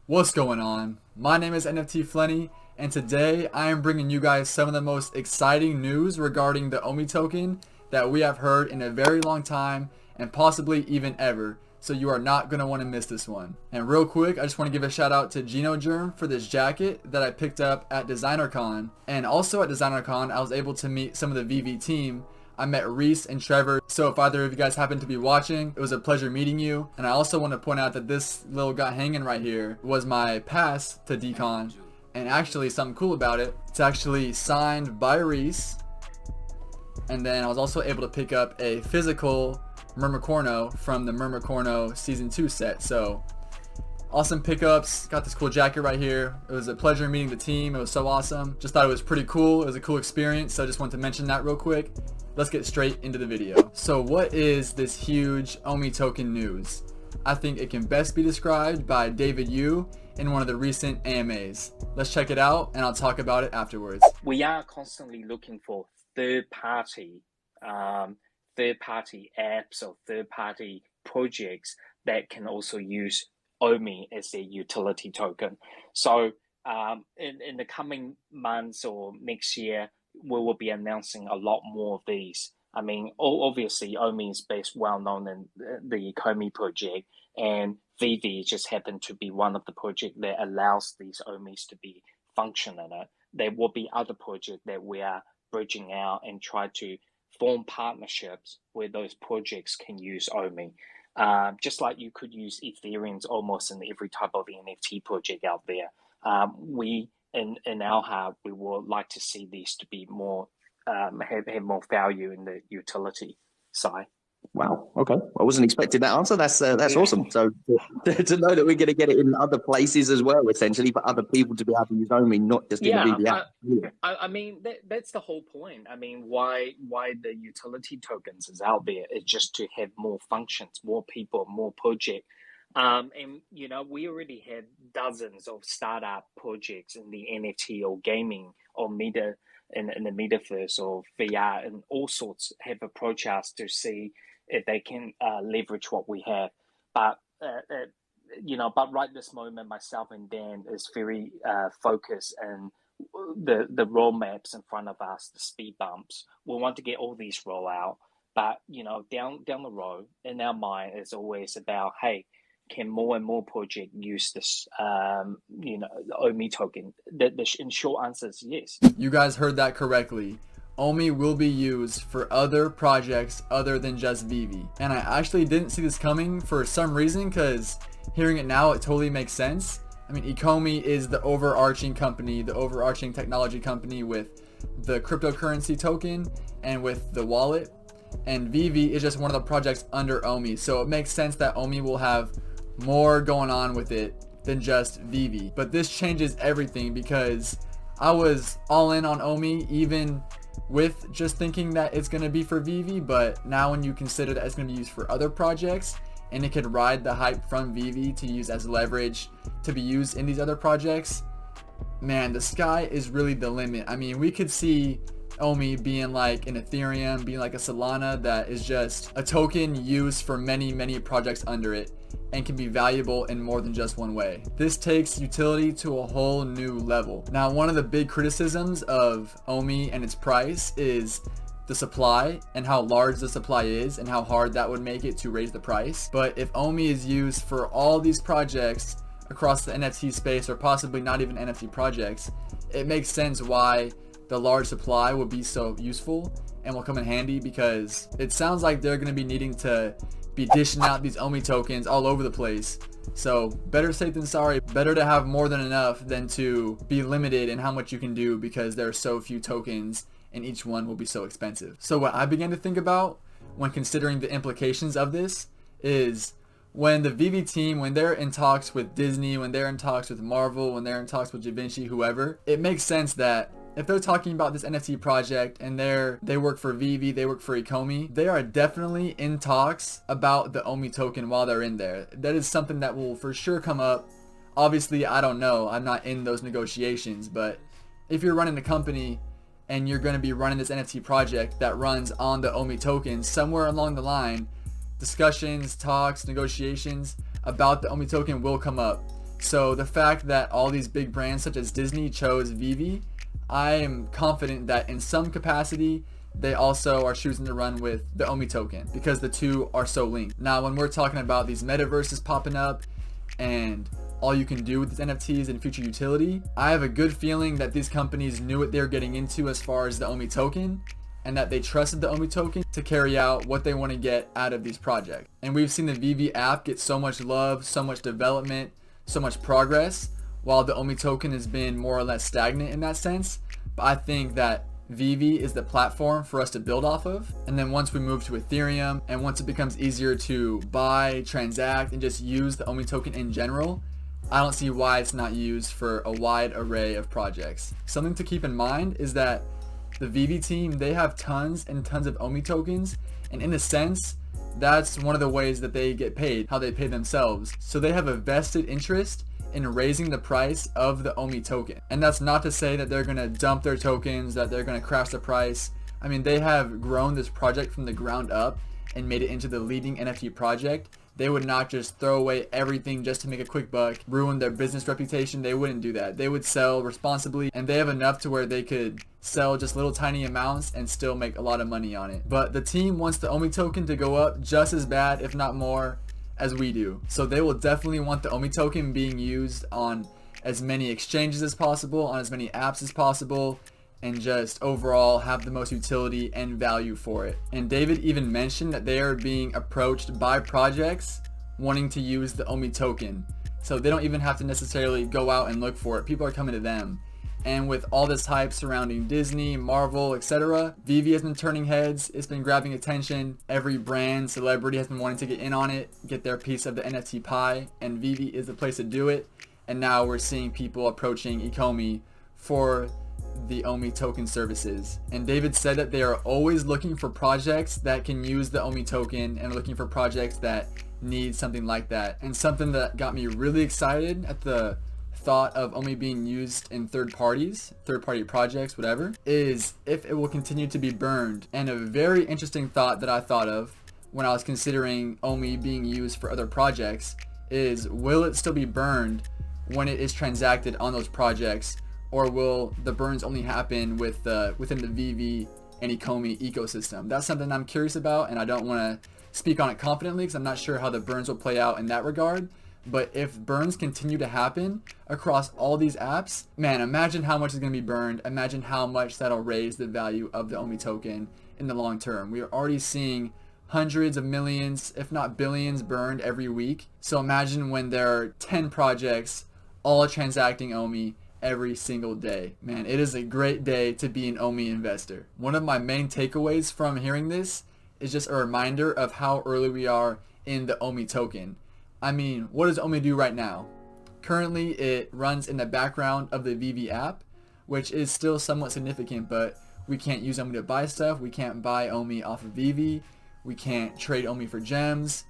What's going on? My name is NFT Flenny, and today I am bringing you guys some of the most exciting news regarding the OMI token that we have heard in a very long time and possibly even ever. So you are not going to want to miss this one. And real quick, I just want to give a shout out to Gino Germ for this jacket that I picked up at DesignerCon. And also at DesignerCon, I was able to meet some of the Veve team. I met Reese and Trevor. So if either of you guys happen to be watching, it was a pleasure meeting you. And I also want to point out that this little guy hanging right here was my pass to DCon. And actually something cool about it, it's actually signed by Reese. And then I was also able to pick up a physical Mermicorno from the Mermicorno Season 2 set. So awesome pickups. Got this cool jacket right here. It was a pleasure meeting the team. It was so awesome. Just thought it was pretty cool. It was a cool experience. So I just wanted to mention that real quick. Let's get straight into the video. So what is this huge OMI token news? I think it can best be described by David Yu in one of the recent AMAs. Let's check it out and I'll talk about it afterwards. We are constantly looking for third-party apps or third-party projects that can also use OMI as their utility token. So in the coming months or next year, we will be announcing a lot more of these. I mean, obviously, OMI is best well known in the Ecomi project, and Veve just happened to be one of the projects that allows these OMIs to be functional. There will be other projects that we are bridging out and try to form partnerships where those projects can use OMI. Just like you could use Ethereum almost in every type of NFT project out there. We in our heart, we would like to see these to be more have more value in the utility side. Wow. Okay. I wasn't expecting that answer. That's awesome. So to know that we're going to get it in other places as well, essentially, for other people to be able to use OMI, not just in the VV app. I mean, that's the whole point. I mean, why the utility tokens is out there is just to have more functions, more people, more projects. And you know, we already have dozens of startup projects in the NFT or gaming or in the metaverse or VR, and all sorts have approached us to see if they can leverage what we have. But but right this moment, myself and Dan is very focused and the roadmaps in front of us, the speed bumps. We want to get all these roll out, but down the road in our mind is always about, hey, can more and more projects use this, OMI token? In short answer is yes. You guys heard that correctly. OMI will be used for other projects other than just Veve. And I actually didn't see this coming for some reason, because hearing it now, it totally makes sense. I mean, Ecomi is the overarching company, the overarching technology company with the cryptocurrency token and with the wallet. And Veve is just one of the projects under OMI. So it makes sense that OMI will have more going on with it than just Veve. But this changes everything, because I was all in on OMI even with just thinking that it's going to be for Veve, but now when you consider that it's going to be used for other projects and it could ride the hype from Veve to use as leverage to be used in these other projects, man, the sky is really the limit. I mean, we could see OMI being like an Ethereum, being like a Solana, that is just a token used for many projects under it and can be valuable in more than just one way. This takes utility to a whole new level. Now, one of the big criticisms of OMI and its price is the supply and how large the supply is and how hard that would make it to raise the price. But if OMI is used for all these projects across the NFT space, or possibly not even NFT projects, it makes sense why the large supply would be so useful and will come in handy, because it sounds like they're going to be needing to be dishing out these OMI tokens all over the place. So better safe than sorry. Better to have more than enough than to be limited in how much you can do, because there are so few tokens and each one will be so expensive. So what I began to think about when considering the implications of this is, when the Veve team, when they're in talks with Disney, when they're in talks with Marvel, when they're in talks with Givenchy, whoever, it makes sense that if they're talking about this NFT project and they work for Veve, they work for Ecomi, they are definitely in talks about the OMI token while they're in there. That is something that will for sure come up. Obviously, I don't know. I'm not in those negotiations, but if you're running a company and you're going to be running this NFT project that runs on the OMI token, somewhere along the line, discussions, talks, negotiations about the OMI token will come up. So the fact that all these big brands such as Disney chose Veve, I am confident that in some capacity they also are choosing to run with the OMI token because the two are so linked. Now when we're talking about these metaverses popping up and all you can do with these NFTs and future utility, I have a good feeling that these companies knew what they're getting into as far as the OMI token, and that they trusted the OMI token to carry out what they want to get out of these projects. And we've seen the Veve app get so much love, so much development, so much progress, while the OMI token has been more or less stagnant in that sense. But I think that Veve is the platform for us to build off of. And then once we move to Ethereum, and once it becomes easier to buy, transact, and just use the OMI token in general, I don't see why it's not used for a wide array of projects. Something to keep in mind is that the Veve team, they have tons and tons of OMI tokens, and in a sense, that's one of the ways that they get paid, how they pay themselves. So they have a vested interest in raising the price of the OMI token. And that's not to say that they're gonna dump their tokens, that they're gonna crash the price. I mean, they have grown this project from the ground up and made it into the leading NFT project. They would not just throw away everything just to make a quick buck, ruin their business reputation. They wouldn't do that. They would sell responsibly, and they have enough to where they could sell just little tiny amounts and still make a lot of money on it. But the team wants the OMI token to go up just as bad, if not more, as we do. So they will definitely want the OMI token being used on as many exchanges as possible, on as many apps as possible, and just overall have the most utility and value for it. And David even mentioned that they are being approached by projects wanting to use the OMI token. So they don't even have to necessarily go out and look for it. People are coming to them. And with all this hype surrounding Disney, Marvel, etc., Veve has been turning heads. It's been grabbing attention. Every brand, celebrity has been wanting to get in on it, get their piece of the NFT pie, and Veve is the place to do it. And now we're seeing people approaching Ecomi for the OMI token services. And David said that they are always looking for projects that can use the OMI token and looking for projects that need something like that. And something that got me really excited at the thought of OMI being used in third-party projects, whatever, is if it will continue to be burned. And a very interesting thought that I thought of when I was considering OMI being used for other projects is, will it still be burned when it is transacted on those projects? Or will the burns only happen with within the Veve and Ecomi ecosystem? That's something I'm curious about, and I don't want to speak on it confidently because I'm not sure how the burns will play out in that regard. But if burns continue to happen across all these apps, man, imagine how much is going to be burned. Imagine how much that'll raise the value of the OMI token in the long term. We are already seeing hundreds of millions, if not billions, burned every week. So imagine when there are 10 projects all transacting OMI every single day. Man, it is a great day to be an OMI investor. One of my main takeaways from hearing this is just a reminder of how early we are in the OMI token. I mean, what does OMI do right now? Currently, it runs in the background of the Veve app, which is still somewhat significant, but we can't use OMI to buy stuff. We can't buy OMI off of Veve. We can't trade OMI for gems.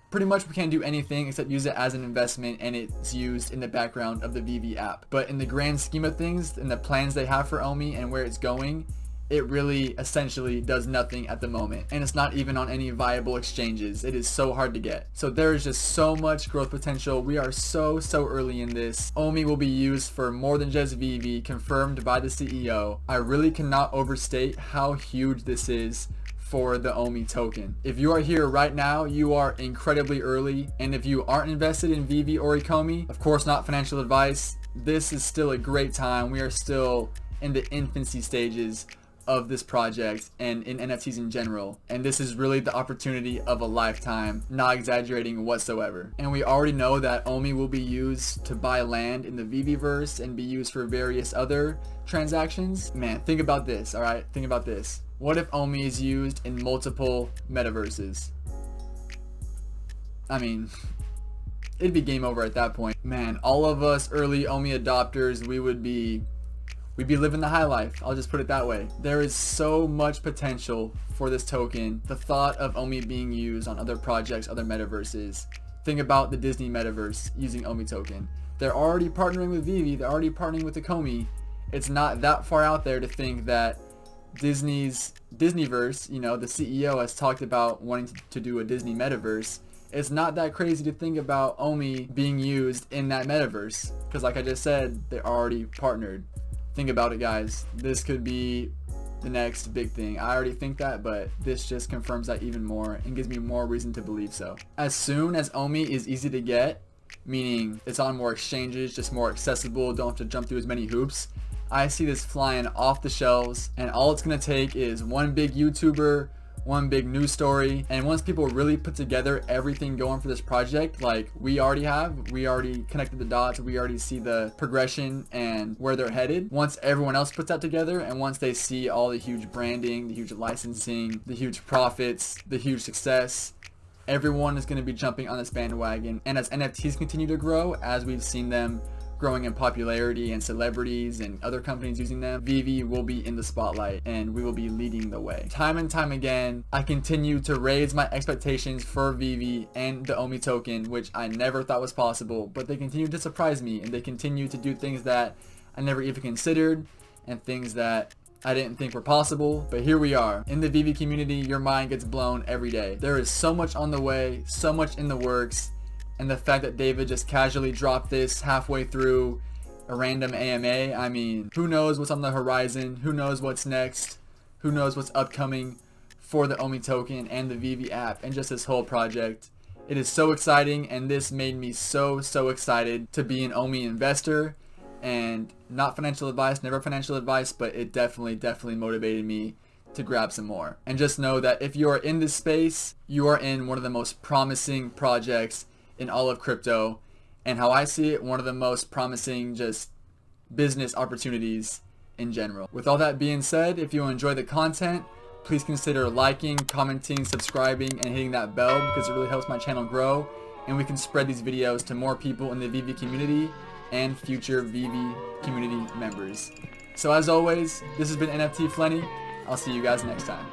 Pretty much we can't do anything except use it as an investment, and it's used in the background of the Veve app. But in the grand scheme of things and the plans they have for OMI and where it's going, it really essentially does nothing at the moment. And it's not even on any viable exchanges. It is so hard to get. So there is just so much growth potential. We are so early in this. OMI will be used for more than just Veve, confirmed by the CEO. I really cannot overstate how huge this is for the OMI token. If you are here right now, you are incredibly early. And if you aren't invested in Veve or Ecomi, of course not financial advice, this is still a great time. We are still in the infancy stages of this project and in NFTs in general. And this is really the opportunity of a lifetime, not exaggerating whatsoever. And we already know that OMI will be used to buy land in the Veveverse and be used for various other transactions. Man, think about this, all right? Think about this. What if OMI is used in multiple metaverses? I mean, it'd be game over at that point. Man, all of us early OMI adopters, we'd be living the high life. I'll just put it that way. There is so much potential for this token. The thought of OMI being used on other projects, other metaverses. Think about the Disney metaverse using OMI token. They're already partnering with Veve. They're already partnering with Ecomi. It's not that far out there to think that Disneyverse, you know, the CEO has talked about wanting to do a Disney metaverse, it's not that crazy to think about OMI being used in that metaverse, because like I just said, they're already partnered. Think about it, guys. This could be the next big thing. I already think that, but this just confirms that even more and gives me more reason to believe so. As soon as OMI is easy to get, meaning it's on more exchanges, just more accessible, don't have to jump through as many hoops, I see this flying off the shelves, and all it's gonna take is one big YouTuber, one big news story, and once people really put together everything going for this project, like we already connected the dots, we already see the progression and where they're headed. Once everyone else puts that together, and once they see all the huge branding, the huge licensing, the huge profits, the huge success, everyone is going to be jumping on this bandwagon. And as NFTs continue to grow, as we've seen them growing in popularity and celebrities and other companies using them, Veve will be in the spotlight and we will be leading the way. Time and time again, I continue to raise my expectations for Veve and the OMI token, which I never thought was possible, but they continue to surprise me and they continue to do things that I never even considered and things that I didn't think were possible. But here we are. In the Veve community, your mind gets blown every day. There is so much on the way, so much in the works. And the fact that David just casually dropped this halfway through a random AMA, I mean, who knows what's on the horizon? Who knows what's next? Who knows what's upcoming for the OMI token and the Veve app and just this whole project? It is so exciting, and this made me so excited to be an OMI investor. And not financial advice, never financial advice, but it definitely motivated me to grab some more. And just know that if you are in this space, you are in one of the most promising projects in all of crypto, and how I see it, one of the most promising just business opportunities in general. With all that being said, if you enjoy the content, please consider liking, commenting, subscribing, and hitting that bell, because it really helps my channel grow and we can spread these videos to more people in the Veve community and future Veve community members. So as always, this has been NFT Flenny. I'll see you guys next time.